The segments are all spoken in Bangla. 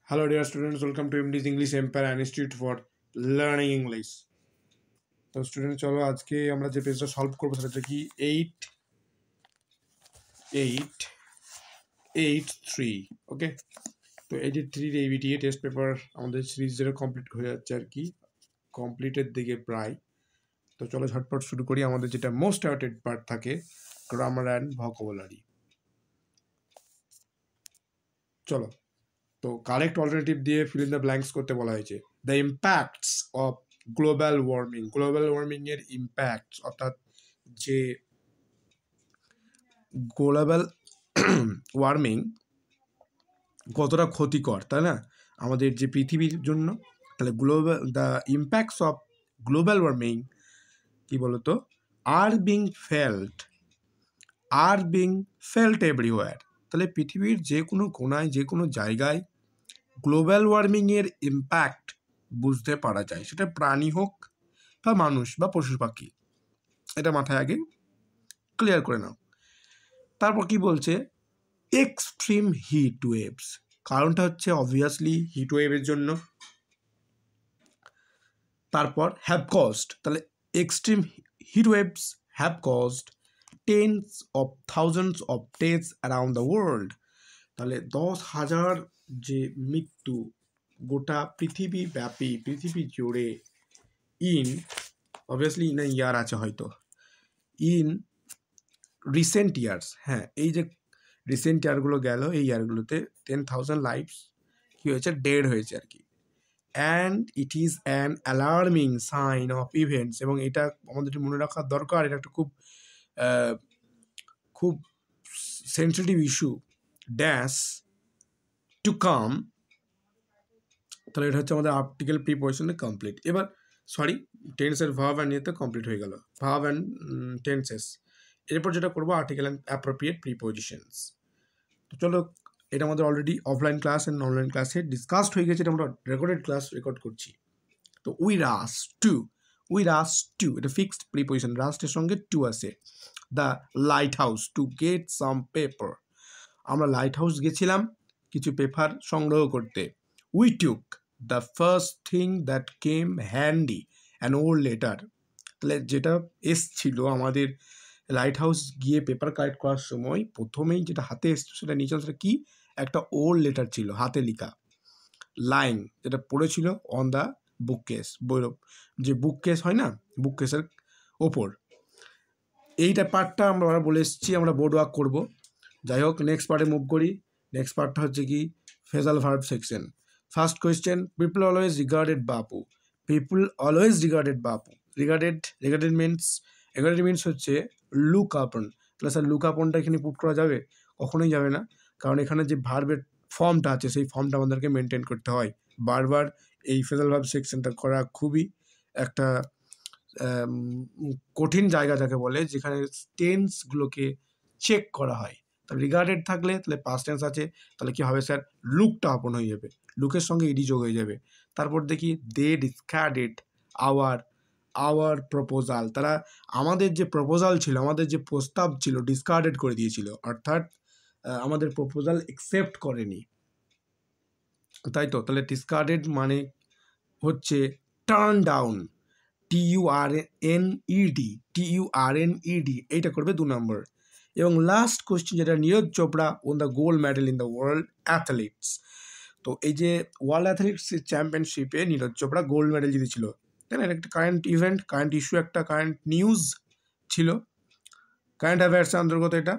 Hello dear students, welcome to MD's English Empire and Institute for Learning English. তো স্টুডেন্ট চলো আজকে আমরা যে পেজটা সলভ করবো সেটা হচ্ছে কি 8883 ওকে। তো 83 ABTA টেস্ট পেপার আমাদের সিরিজ যেটা কমপ্লিট হয়ে যাচ্ছে আর কি, কমপ্লিটের দিকে প্রায়। তো চলো ঝটপট শুরু করি। আমাদের যেটা মোস্ট অ্যাওয়েটেড পার্ট থাকে, গ্রামার অ্যান্ড ভোকাবুলারি। চলো, তো কারেক্ট অল্টারনেটিভ দিয়ে ফিল ইন দ্য ব্ল্যাঙ্কস করতে বলা হয়েছে। The impacts of global warming এর ইম্প্যাক্টস, অর্থাৎ যে গ্লোবাল ওয়ার্মিং কতটা ক্ষতিকর, তাই না আমাদের যে পৃথিবীর জন্য। তাহলে the impacts of global warming কি বলতো, আর বিং ফেল্ট এভরিওয়্যার। তাহলে পৃথিবীর যে কোনো কোনায়, যে কোনো জায়গায় গ্লোবাল ওয়ার্মিংয়ের ইম্প্যাক্ট বুঝতে পারা যায়, সেটা প্রাণী হোক বা মানুষ বা পশু পাখি। এটা মাথায় আগে ক্লিয়ার করে নাও। তারপর কি বলছে, এক্সট্রিম হিট ওয়েভস, কারণটা হচ্ছে অবভিয়াসলি হিট ওয়েভের জন্য। তারপর হ্যাভ কজড, তাহলে extreme heat waves have caused tens of thousands of deaths around the world. তাহলে 10,000 যে মৃত্যু গোটা পৃথিবী ব্যাপী, পৃথিবী জুড়ে, ইন অবভিয়াসলি ইন ইয়ার আছে হয়তো, ইন রিসেন্ট ইয়ার্স। হ্যাঁ, এই যে রিসেন্ট ইয়ারগুলো গেল, এই ইয়ারগুলোতে 10,000 লাইফস কী হয়েছে, ডেড হয়েছে আর কি। And it is an alarming sign of events, এবং এটা আমাদের মনে রাখা দরকার, এটা একটা খুব sensitive issue. Dash to come, তাহলে এটা হচ্ছে আমাদের আর্টিকেল প্রিপোজিশনে কমপ্লিট। এবার সরি, টেন্সের ভার্ব অ্যান্ড ইয়েতে কমপ্লিট হয়ে গেল, ভার্ব অ্যান্ড টেন্সেস। এরপর যেটা করবো আর্টিকেল অ্যান্ড অ্যাপ্রোপ্রিয়েট প্রিপোজিশনস। তো চলো, এটা আমাদের already offline class and online ক্লাসে ডিসকাসড হয়ে গেছে, এটা আমরা রেকর্ডেড ক্লাস রেকর্ড করছি। তো উই রাস টু, এটা ফিক্সড প্রিপোজিশন, রাস্টের সঙ্গে টু আছে। The light house to get some paper, আমরা লাইট হাউস গেছিলাম কিছু পেপার সংগ্রহ করতে। We took the first thing that came handy an old letter, তাহলে যেটা এসছিল আমাদের লাইট হাউস গিয়ে পেপার কালেক্ট করার সময়, প্রথমেই যেটা হাতে এসছিল সেটা নিচে, সেটা কি, একটা ওল্ড লেটার ছিল হাতে লেখা, লাইন, যেটা পড়েছিল অন দ্য বুককেস, বৈরব যে বুককেস হয় না, বুককেসের ওপর। এইটা পার্টটা আমরা বলে এসেছি, আমরা বোর্ড ওয়ার্ক করবো। যাই হোক, নেক্সট পার্টে মুভ করি। নেক্সট পার্টটা হচ্ছে কি phrasal verb section. First question, people always regarded বাপু। রিগার্ডেড মিনস হচ্ছে লুক আপন। তাহলে স্যার লুক আপনটা এখানে পুট করা যাবে? কখনোই যাবে না, কারণ এখানে যে ভার্বের ফর্মটা আছে সেই ফর্মটা আমাদেরকে মেনটেন করতে হয়। বারবার এই ফ্রেজাল ভার্ব সেকশনটা করা খুবই একটা কঠিন জায়গা যাকে বলে, যেখানে টেন্সগুলোকে চেক করা হয়। তাহলে রিগার্ডেড থাকলে তাহলে পাস্ট টেন্স আছে, তাহলে কি হবে স্যার, লুকটা আপন হয়ে যাবে, লুকের সঙ্গে ইডি যোগ হয়ে যাবে। তারপর দেখি দে ডিসকার্ডেড আওয়ার প্রপোজাল, তারা আমাদের যে প্রপোজাল ছিল, আমাদের যে প্রস্তাব ছিল, ডিসকার্ডেড করে দিয়েছিল, অর্থাৎ আমাদের প্রপোজাল অ্যাকসেপ্ট করেনি, তাই তো। তাহলে ডিসকার্ডেড মানে হচ্ছে টার্ন ডাউন, TURNED, এইটা করবে 2 নম্বর। এবং লাস্ট কোয়েশ্চেন যেটা, Neeraj Chopra won the gold medal in the world athletics. তো এই যে ওয়ার্ল্ড অ্যাথলেটিক্স চ্যাম্পিয়নশিপে নীরজ চোপড়া গোল্ড মেডেল জিতেছিল, তাই না? এটা একটা কারেন্ট ইভেন্ট, কারেন্ট ইস্যু, একটা কারেন্ট নিউজ ছিল, কারেন্ট অ্যাফেয়ার্সের অন্তর্গত এটা।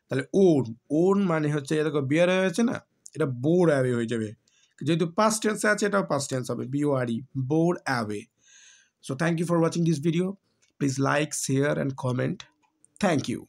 তাহলে ওন মানে হচ্ছে, এরকম বিয়ার হয়েছে না, এটা বোর অ্যাওয়ে হয়ে যাবে, যেহেতু পাস্ট টেন্সে আছে, এটাও পাস্ট টেন্স হবে, BORE, bore away. So thank you for watching this video. Please like, share and comment. Thank you.